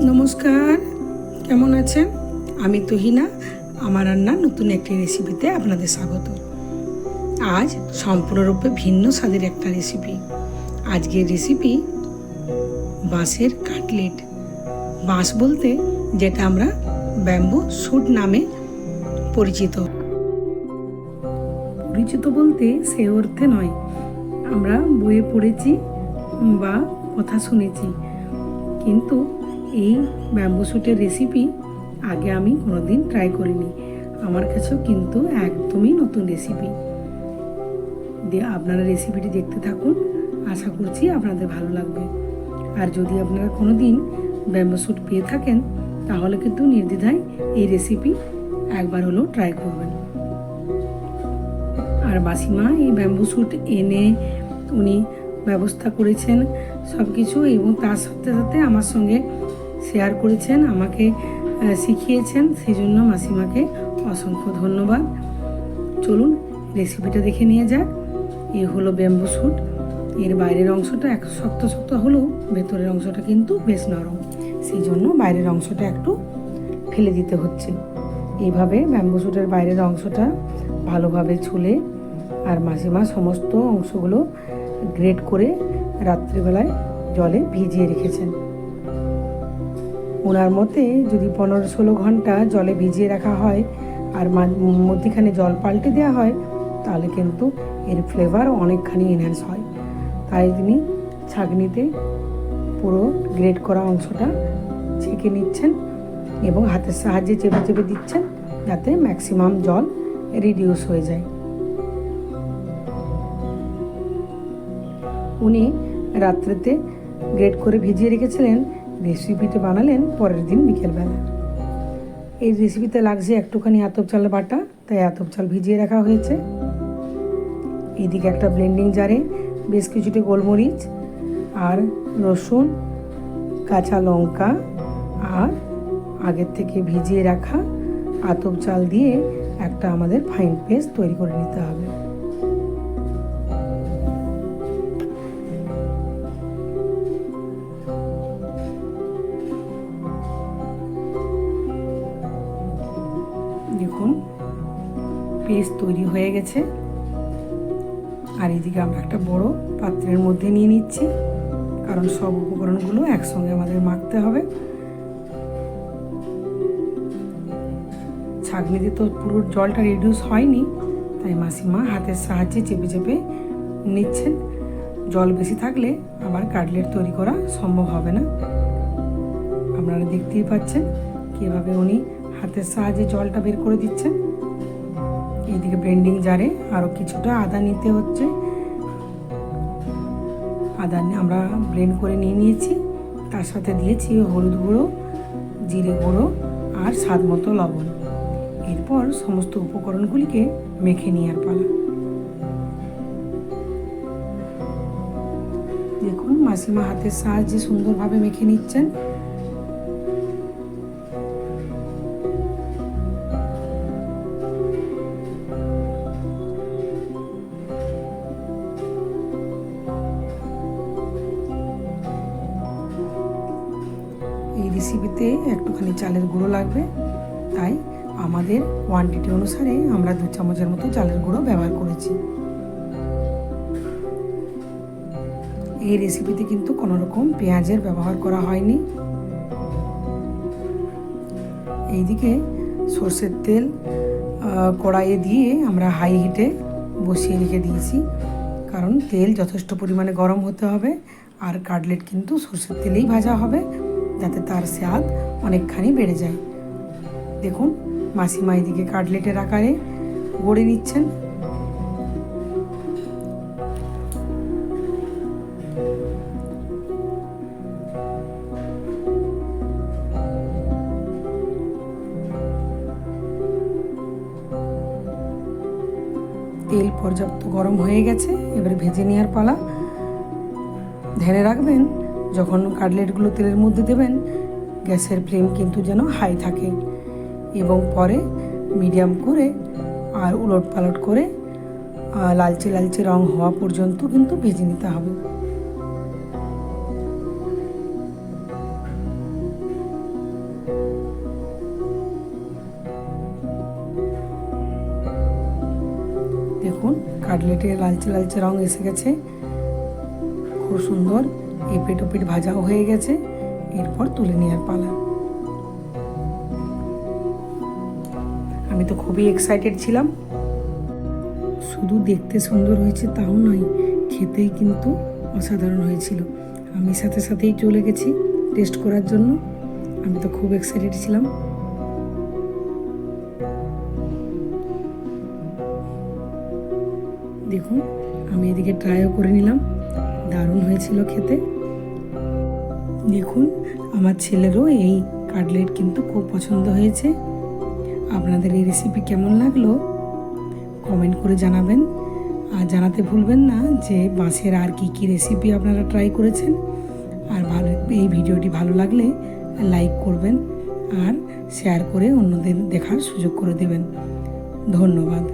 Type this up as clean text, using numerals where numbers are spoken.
নমস্কার, কেমন আছেন? আমি তহিনা। আমার রান্নার নতুন একটি রেসিপিতে আপনাদের স্বাগত। আজ সম্পূর্ণরূপে ভিন্ন স্বাদের একটা রেসিপি। আজকের রেসিপি বাঁশের কাটলেট। বাঁশ বলতে যেটা আমরা ব্যাম্বু শুট নামে পরিচিত বলতে সে অর্থে নয়, আমরা বইয়ে পড়েছি বা কথা শুনেছি, কিন্তু এই ব্যাম্বু শুটের রেসিপি আগে আমি কোনোদিন ট্রাই করিনি। আমার কাছেও কিন্তু একদমই নতুন রেসিপি। আপনারা রেসিপিটি দেখতে থাকুন, আশা করছি আপনাদের ভালো লাগবে। আর যদি আপনারা কোনো দিন ব্যাম্বু শুট পেয়ে থাকেন তাহলে কিন্তু নির্দ্বিধায় এই রেসিপি একবার হলেও ট্রাই করবেন। আর মাসিমা এই ব্যাম্বু শুট এনে উনি ব্যবস্থা করেছেন সব কিছু, এবং তার সাথে সাথে আমার সঙ্গে শেয়ার করেছেন, আমাকে শিখিয়েছেন। সেই জন্য মাসিমাকে অসংখ্য ধন্যবাদ। চলুন রেসিপিটা দেখে নিয়ে যাক। এ হলো ব্যাম্বু শুট। এর বাইরের অংশটা একটু শক্ত শক্ত হলেও ভেতরের অংশটা কিন্তু বেশ নরম, সেই জন্য বাইরের অংশটা একটু ফেলে দিতে হচ্ছে। এইভাবে ব্যাম্বু শুটের বাইরের অংশটা ভালোভাবে ছুলে আর মাসিমা সমস্ত অংশগুলো গ্রেট করে রাত্রিবেলায় জলে ভিজিয়ে রেখেছেন। ওনার মতে যদি 15-16 ঘন্টা জলে ভিজিয়ে রাখা হয় আর মধ্যেখানে জল পাল্টে দেওয়া হয় তাহলে কিন্তু এর ফ্লেভার অনেকখানি এনহ্যান্স হয়। তাই তিনি ছাঁকনিতে পুরো গ্রেট করা অংশটা ছেঁকে নিচ্ছেন এবং হাতের সাহায্যে চেপে চেপে দিচ্ছেন যাতে ম্যাক্সিমাম জল রিডিউস হয়ে যায়। উনি রাত্রেতে গ্রেট করে ভিজিয়ে রেখেছিলেন, রেসিপিটা বানালেন পরের দিন বিকেলবেলা। এই রেসিপিতে লাগছে একটুখানি আতপ চালের বাটা, তাই আতপ চাল ভিজিয়ে রাখা হয়েছে। এইদিকে একটা ব্লেন্ডিং জারে বেশ কিছুটা গোলমরিচ আর রসুন, কাঁচা লঙ্কা আর আগের থেকে ভিজিয়ে রাখা আতপ চাল দিয়ে একটা আমাদের ফাইন পেস্ট তৈরি করে নিতে হবে। দেখুন পেস্ট তৈরি হয়ে গেছে। আর এদিকে আমরা একটা বড় পাত্রের মধ্যে নিয়ে নিচ্ছি, কারণ সব উপকরণগুলো একসঙ্গে আমাদের মাখতে হবে। ছাঁকনিতে তো পুরো জলটা রিডিউস হয়নি, তাই মাসিমা হাতের সাহায্যে চেপে চেপে নিচ্ছেন। জল বেশি থাকলে আবার কাটলেট তৈরি করা সম্ভব হবে না। আপনারা দেখতেই পাচ্ছেন কীভাবে উনি হাতের সাহায্যে জলটা বের করে দিচ্ছেন। এইদিকে ব্লেন্ডিং জারে আরও কিছুটা আদা নিতে হচ্ছে। আদা আমরা ব্লেন্ড করে নিয়েছি, তার সাথে দিয়েছি হলুদ গুঁড়ো, জিরে গুঁড়ো আর স্বাদ মতো লবণ। এরপর সমস্ত উপকরণগুলিকে মেখে নেওয়ার পালা। দেখুন মাসিমা হাতের সাহায্যে সুন্দরভাবে মেখে নিচ্ছেন। এই রেসিপিতে একটুখানি চালের গুঁড়ো লাগবে, তাই আমাদের কোয়ান্টিটি অনুসারে আমরা 2 চামচের মতো চালের গুঁড়ো ব্যবহার করেছি। এই রেসিপিতে কিন্তু কোনো রকম পেঁয়াজের ব্যবহার করা হয়নি। এইদিকে সর্ষের তেল কড়াইয়ে দিয়ে আমরা হাই হিটে বসিয়ে রেখে দিয়েছি, কারণ তেল যথেষ্ট পরিমাণে গরম হতে হবে। আর কাটলেট কিন্তু সর্ষের তেলেই ভাজা হবে যাতে তার স্বাদ অনেকখানি বেড়ে যায়। দেখুন মাসিমা এদিকে কাটলেটের আকারে গড়ে নিচ্ছেন। তেল পর্যাপ্ত গরম হয়ে গেছে, এবারে ভেজে নেওয়ার পালা। ধ্যানে রাখবেন যখন কাটলেটগুলো তেলের মধ্যে দেবেন গ্যাসের ফ্লেম কিন্তু যেন হাই থাকে, এবং পরে মিডিয়াম করে আর উলট পালট করে লালচে লালচে রং হওয়া পর্যন্ত কিন্তু ভেজে নিতে হবে। কাটলেটে লালচে লালচে রং এসে গেছে, খুব সুন্দর। এপিট ওপিট ভাজাও হয়ে গেছে, এরপর তুলে নেওয়ার পালা। আমি তো খুবই এক্সাইটেড ছিলাম। শুধু দেখতে সুন্দর হয়েছে তাও নয়, খেতেই কিন্তু অসাধারণ হয়েছিল। আমি সাথে সাথেই চলে গেছি টেস্ট করার জন্য। আমি তো খুব এক্সাইটেড ছিলাম। দেখুন, আমি এদিকে ট্রাইও করে নিলাম, দারুণ হয়েছিল খেতে। দেখুন, আমার ছেলেরও এই কাটলেট কিন্তু খুব পছন্দ হয়েছে। আপনাদের এই রেসিপি কেমন লাগলো কমেন্ট করে জানাবেন, আর জানাতে ভুলবেন না যে বাঁশের আর কি কি রেসিপি আপনারা ট্রাই করেছেন। আর এই ভিডিওটি ভালো লাগলে লাইক করবেন আর শেয়ার করে অন্যদের দেখার সুযোগ করে দেবেন। ধন্যবাদ।